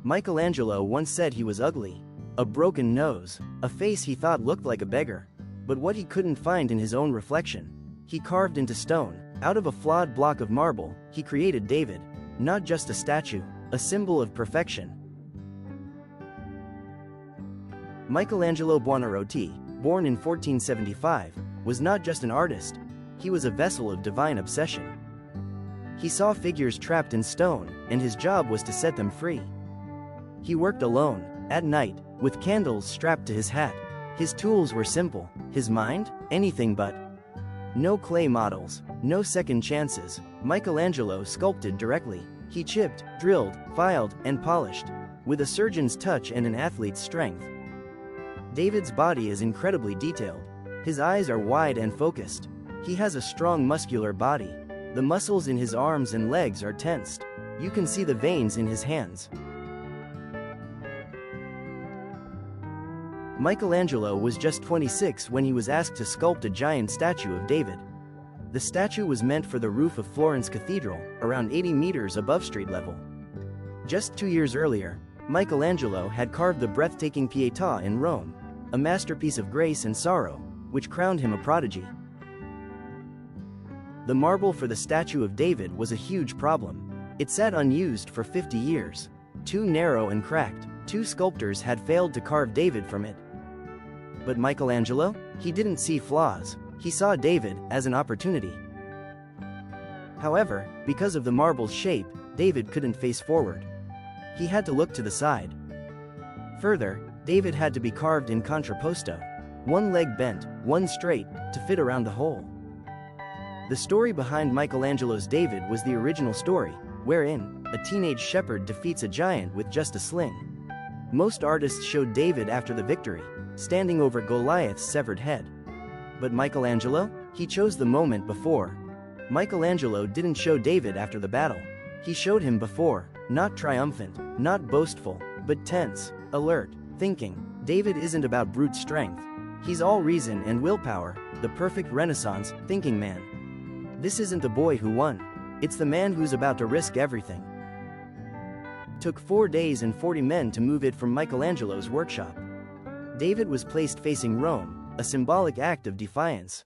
Michelangelo once said he was ugly. A broken nose, a face he thought looked like a beggar. But what he couldn't find in his own reflection, he carved into stone. Out of a flawed block of marble, he created David. Not just a statue, a symbol of perfection. Michelangelo Buonarroti, born in 1475, was not just an artist, he was a vessel of divine obsession. He saw figures trapped in stone, and his job was to set them free. He worked alone, at night, with candles strapped to his hat. His tools were simple, his mind, anything but. No clay models, no second chances. Michelangelo sculpted directly. He chipped, drilled, filed, and polished, with a surgeon's touch and an athlete's strength. David's body is incredibly detailed. His eyes are wide and focused. He has a strong muscular body. The muscles in his arms and legs are tensed. You can see the veins in his hands. Michelangelo was just 26 when he was asked to sculpt a giant statue of David. The statue was meant for the roof of Florence Cathedral, around 80 meters above street level. Just 2 years earlier, Michelangelo had carved the breathtaking Pietà in Rome, a masterpiece of grace and sorrow, which crowned him a prodigy. The marble for the statue of David was a huge problem. It sat unused for 50 years. Too narrow and cracked, 2 sculptors had failed to carve David from it. But Michelangelo? He didn't see flaws. He saw David as an opportunity. However, because of the marble's shape, David couldn't face forward. He had to look to the side. Further, David had to be carved in contrapposto. One leg bent, one straight, to fit around the hole. The story behind Michelangelo's David was the original story, wherein a teenage shepherd defeats a giant with just a sling. Most artists showed David after the victory, standing over Goliath's severed head. But Michelangelo? He chose the moment before. Michelangelo didn't show David after the battle. He showed him before, not triumphant, not boastful, but tense, alert, thinking. David isn't about brute strength. He's all reason and willpower, the perfect Renaissance, thinking man. This isn't the boy who won. It's the man who's about to risk everything. Took 4 days and 40 men to move it from Michelangelo's workshop. David was placed facing Rome, a symbolic act of defiance.